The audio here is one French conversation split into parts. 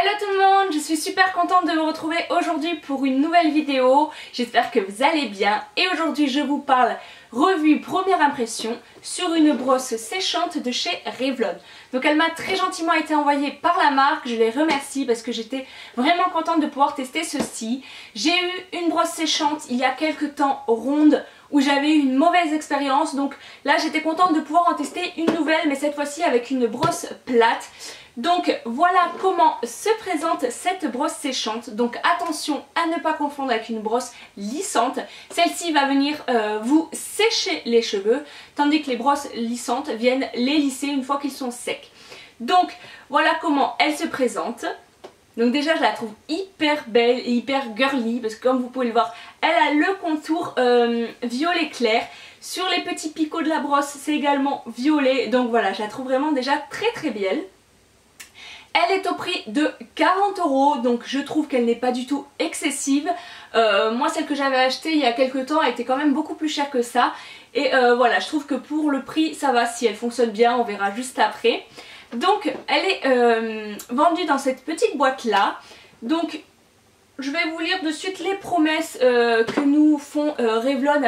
Hello tout le monde, je suis super contente de vous retrouver aujourd'hui pour une nouvelle vidéo. J'espère que vous allez bien et aujourd'hui je vous parle revue première impression sur une brosse séchante de chez Revlon. Donc elle m'a très gentiment été envoyée par la marque, je les remercie parce que j'étais vraiment contente de pouvoir tester ceci. J'ai eu une brosse séchante il y a quelques temps ronde où j'avais eu une mauvaise expérience, donc là j'étais contente de pouvoir en tester une nouvelle mais cette fois-ci avec une brosse plate. Donc voilà comment se présente cette brosse séchante. Donc attention à ne pas confondre avec une brosse lissante. Celle-ci va venir vous sécher les cheveux, tandis que les brosses lissantes viennent les lisser une fois qu'ils sont secs. Donc voilà comment elle se présente. Donc déjà je la trouve hyper belle et hyper girly parce que comme vous pouvez le voir, elle a le contour violet clair. Sur les petits picots de la brosse c'est également violet. Donc voilà, je la trouve vraiment déjà très belle. Elle est au prix de 40 €, donc je trouve qu'elle n'est pas du tout excessive. Moi celle que j'avais achetée il y a quelques temps elle était quand même beaucoup plus chère que ça. Et voilà, je trouve que pour le prix ça va, si elle fonctionne bien on verra juste après. Donc elle est vendue dans cette petite boîte là. Donc je vais vous lire de suite les promesses que nous font Revlon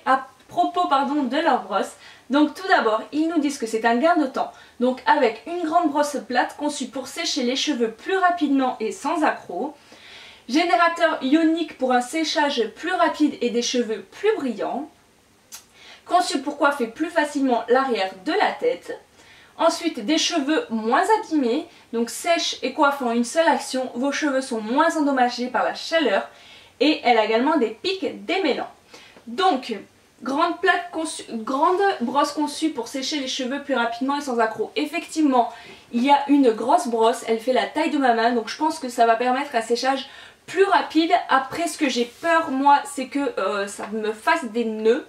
à propos de leur brosse. Donc tout d'abord, ils nous disent que c'est un gain de temps, donc avec une grande brosse plate conçue pour sécher les cheveux plus rapidement et sans accroc. Générateur ionique pour un séchage plus rapide et des cheveux plus brillants. Conçu pour coiffer plus facilement l'arrière de la tête. Ensuite, des cheveux moins abîmés, donc sèche et coiffe en une seule action. Vos cheveux sont moins endommagés par la chaleur. Et elle a également des pics démêlants. Donc, grande brosse conçue pour sécher les cheveux plus rapidement et sans accroc. Effectivement, il y a une grosse brosse, elle fait la taille de ma main, donc je pense que ça va permettre un séchage plus rapide. Après, ce que j'ai peur moi, c'est que ça me fasse des nœuds.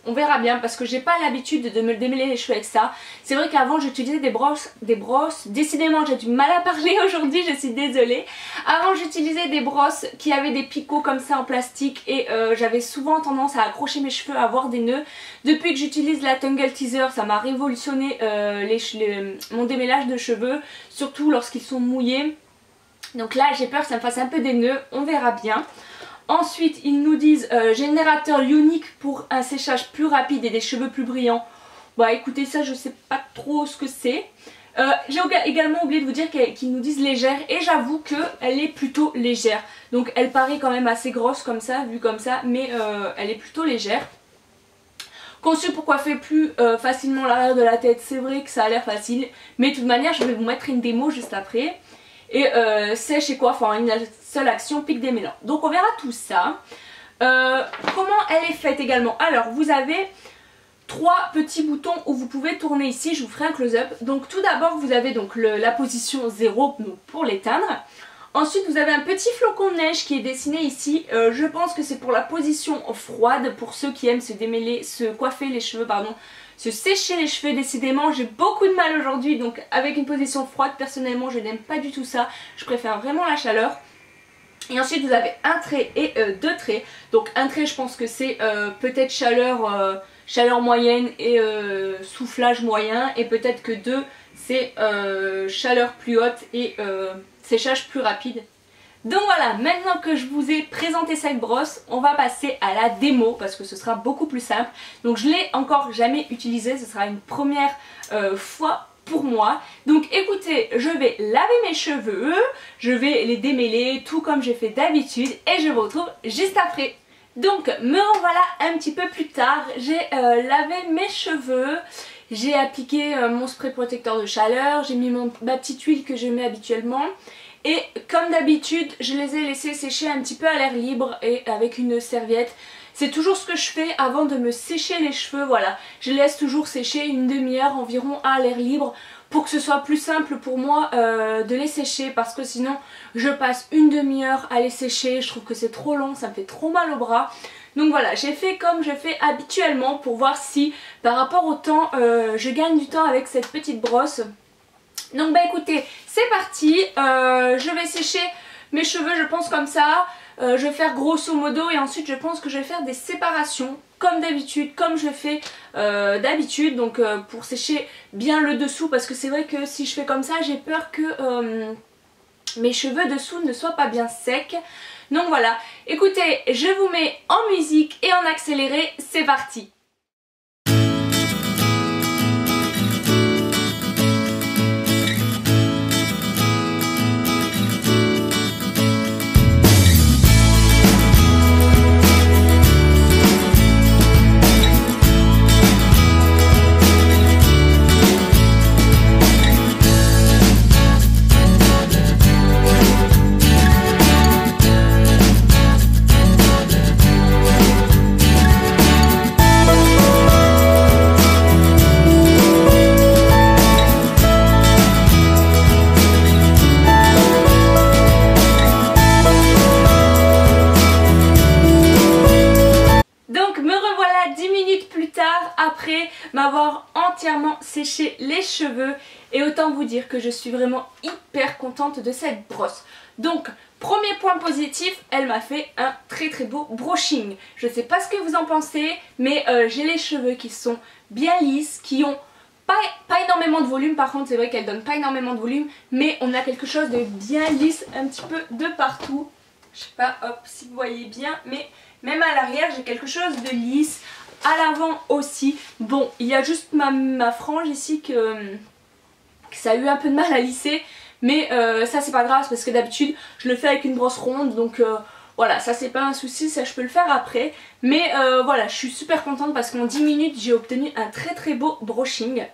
On verra bien parce que j'ai pas l'habitude de me démêler les cheveux avec ça. C'est vrai qu'avant j'utilisais des brosses. Décidément j'ai du mal à parler aujourd'hui, je suis désolée. Avant j'utilisais des brosses qui avaient des picots comme ça en plastique et j'avais souvent tendance à accrocher mes cheveux, à avoir des nœuds. Depuis que j'utilise la Tangle Teezer, ça m'a révolutionné mon démêlage de cheveux, surtout lorsqu'ils sont mouillés. Donc là j'ai peur que ça me fasse un peu des nœuds, on verra bien. Ensuite ils nous disent générateur ionique pour un séchage plus rapide et des cheveux plus brillants. Bah écoutez, ça je sais pas trop ce que c'est. J'ai également oublié de vous dire qu'ils nous disent légère et j'avoue qu'elle est plutôt légère. Donc elle paraît quand même assez grosse comme ça, vue comme ça, mais elle est plutôt légère. Conçue pour coiffer plus facilement l'arrière de la tête, c'est vrai que ça a l'air facile. Mais de toute manière je vais vous mettre une démo juste après. Et sèche et coiffe en une seule action, pic démêlant. Donc on verra tout ça. Comment elle est faite également? Alors vous avez 3 petits boutons où vous pouvez tourner ici, je vous ferai un close-up. Donc tout d'abord vous avez donc la position 0 pour l'éteindre. Ensuite vous avez un petit flocon de neige qui est dessiné ici. Je pense que c'est pour la position froide, pour ceux qui aiment se démêler, se coiffer les cheveux, se sécher les cheveux. Décidément j'ai beaucoup de mal aujourd'hui, donc avec une position froide personnellement je n'aime pas du tout ça. Je préfère vraiment la chaleur. Et ensuite vous avez un trait et 2 traits. Donc un trait je pense que c'est peut-être chaleur moyenne et soufflage moyen. Et peut-être que 2 c'est chaleur plus haute et séchage plus rapide. Donc voilà, maintenant que je vous ai présenté cette brosse, on va passer à la démo parce que ce sera beaucoup plus simple. Donc je l'ai encore jamais utilisée, ce sera une première fois pour moi. Donc écoutez, je vais laver mes cheveux, je vais les démêler tout comme j'ai fait d'habitude et je vous retrouve juste après. Donc me revoilà un petit peu plus tard, j'ai lavé mes cheveux. J'ai appliqué mon spray protecteur de chaleur, j'ai mis ma petite huile que je mets habituellement. Et comme d'habitude, je les ai laissés sécher un petit peu à l'air libre et avec une serviette. C'est toujours ce que je fais avant de me sécher les cheveux, voilà. Je laisse toujours sécher une demi-heure environ à l'air libre pour que ce soit plus simple pour moi de les sécher. Parce que sinon, je passe une demi-heure à les sécher, je trouve que c'est trop long, ça me fait trop mal au bras. Donc voilà, j'ai fait comme je fais habituellement pour voir si par rapport au temps, je gagne du temps avec cette petite brosse. Donc bah écoutez, c'est parti, je vais sécher mes cheveux je pense comme ça, je vais faire grosso modo et ensuite je pense que je vais faire des séparations comme d'habitude, comme je fais d'habitude, donc pour sécher bien le dessous parce que c'est vrai que si je fais comme ça j'ai peur que mes cheveux dessous ne soient pas bien secs. Donc voilà, écoutez, je vous mets en musique et en accéléré, c'est parti. Après m'avoir entièrement séché les cheveux, et autant vous dire que je suis vraiment hyper contente de cette brosse. Donc premier point positif, elle m'a fait un très beau brushing. Je sais pas ce que vous en pensez, mais j'ai les cheveux qui sont bien lisses, qui ont pas énormément de volume. Par contre c'est vrai qu'elle donne pas énormément de volume, mais on a quelque chose de bien lisse un petit peu de partout. Je sais pas, hop, si vous voyez bien, mais même à l'arrière j'ai quelque chose de lisse. À l'avant aussi. Bon, il y a juste ma frange ici que ça a eu un peu de mal à lisser. Mais ça c'est pas grave parce que d'habitude je le fais avec une brosse ronde. Donc voilà, ça c'est pas un souci, ça je peux le faire après. Mais voilà, je suis super contente parce qu'en 10 minutes j'ai obtenu un très beau brushing.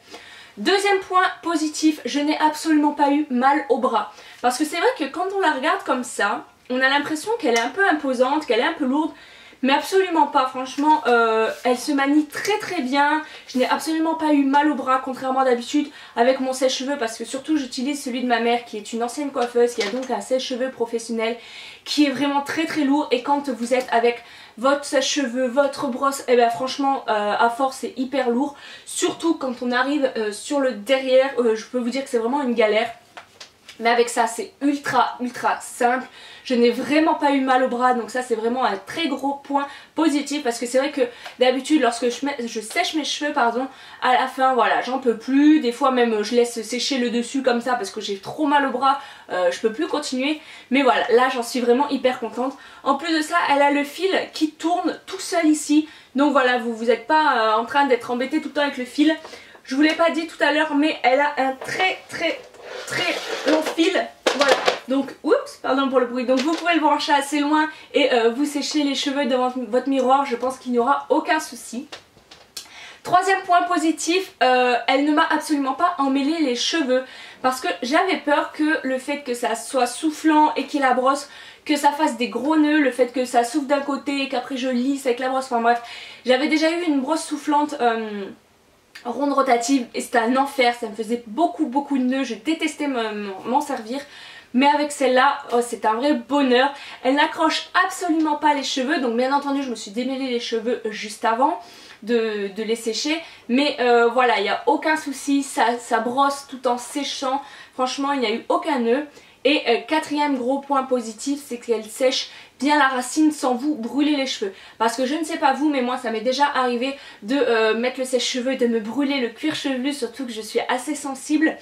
Deuxième point positif, je n'ai absolument pas eu mal au bras. Parce que c'est vrai que quand on la regarde comme ça, on a l'impression qu'elle est un peu imposante, qu'elle est un peu lourde. Mais absolument pas, franchement, elle se manie très bien. Je n'ai absolument pas eu mal au bras, contrairement à d'habitude avec mon sèche-cheveux, parce que surtout j'utilise celui de ma mère qui est une ancienne coiffeuse, qui a donc un sèche-cheveux professionnel qui est vraiment très lourd. Et quand vous êtes avec votre sèche-cheveux, votre brosse, et bien franchement à force c'est hyper lourd. Surtout quand on arrive sur le derrière, je peux vous dire que c'est vraiment une galère. Mais avec ça c'est ultra simple. Je n'ai vraiment pas eu mal au bras, donc ça c'est vraiment un très gros point positif. Parce que c'est vrai que d'habitude lorsque je sèche mes cheveux, pardon, à la fin voilà j'en peux plus. Des fois même je laisse sécher le dessus comme ça parce que j'ai trop mal au bras, je peux plus continuer. Mais voilà, là j'en suis vraiment hyper contente. En plus de ça, elle a le fil qui tourne tout seul ici. Donc voilà, vous n'êtes pas en train d'être embêté tout le temps avec le fil. Je vous l'ai pas dit tout à l'heure, mais elle a un très long fil. Voilà, donc oups, pardon pour le bruit. Donc vous pouvez le brancher assez loin et vous sécher les cheveux devant votre miroir. Je pense qu'il n'y aura aucun souci. Troisième point positif, elle ne m'a absolument pas emmêlé les cheveux. Parce que j'avais peur que le fait que ça soit soufflant et qu'il la brosse, que ça fasse des gros nœuds, le fait que ça souffle d'un côté et qu'après je lisse avec la brosse. Enfin bref, j'avais déjà eu une brosse soufflante ronde rotative et c'était un enfer, ça me faisait beaucoup de nœuds, je détestais m'en servir. Mais avec celle-là, oh, c'est un vrai bonheur. Elle n'accroche absolument pas les cheveux, donc bien entendu je me suis démêlé les cheveux juste avant de les sécher. Mais voilà, il n'y a aucun souci, ça brosse tout en séchant, franchement il n'y a eu aucun nœud. Et quatrième gros point positif, c'est qu'elle sèche bien la racine sans vous brûler les cheveux. Parce que je ne sais pas vous, mais moi ça m'est déjà arrivé de mettre le sèche-cheveux et de me brûler le cuir chevelu, surtout que je suis assez sensible.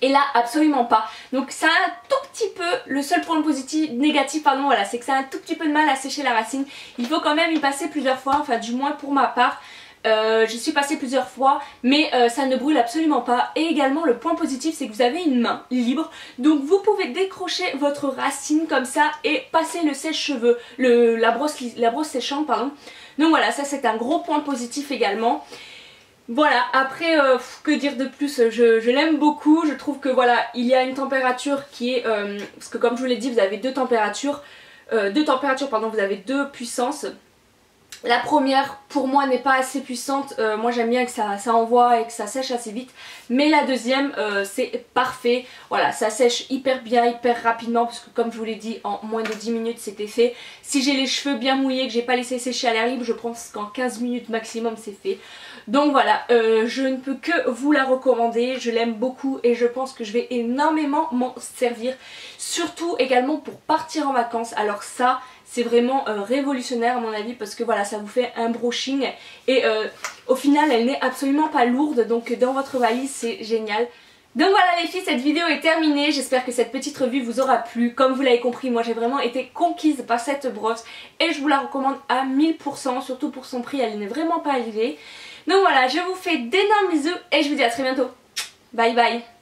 Et là absolument pas. Donc ça a un tout petit peu, le seul point positif, négatif pardon, voilà, c'est que ça a un tout petit peu de mal à sécher la racine. Il faut quand même y passer plusieurs fois, enfin du moins pour ma part. Je suis passée plusieurs fois, mais ça ne brûle absolument pas. Et également le point positif, c'est que vous avez une main libre, donc vous pouvez décrocher votre racine comme ça et passer le sèche-cheveux, la brosse séchante pardon. Donc voilà, ça c'est un gros point positif également. Voilà, après que dire de plus, je l'aime beaucoup. Je trouve que voilà, il y a une température qui est parce que comme je vous l'ai dit, vous avez deux températures pardon, vous avez deux puissances. La première pour moi n'est pas assez puissante, moi j'aime bien que ça envoie et que ça sèche assez vite. Mais la deuxième c'est parfait, voilà, ça sèche hyper bien, hyper rapidement. Parce que comme je vous l'ai dit, en moins de 10 minutes c'était fait. Si j'ai les cheveux bien mouillés, que j'ai pas laissé sécher à l'air libre, je pense qu'en 15 minutes maximum c'est fait. Donc voilà, je ne peux que vous la recommander, je l'aime beaucoup et je pense que je vais énormément m'en servir. Surtout également pour partir en vacances, alors ça c'est vraiment révolutionnaire à mon avis parce que voilà, ça vous fait un brushing et au final elle n'est absolument pas lourde, donc dans votre valise c'est génial. Donc voilà les filles, cette vidéo est terminée, j'espère que cette petite revue vous aura plu. Comme vous l'avez compris, moi j'ai vraiment été conquise par cette brosse et je vous la recommande à 1000%, surtout pour son prix, elle n'est vraiment pas élevée. Donc voilà, je vous fais d'énormes bisous et je vous dis à très bientôt. Bye bye.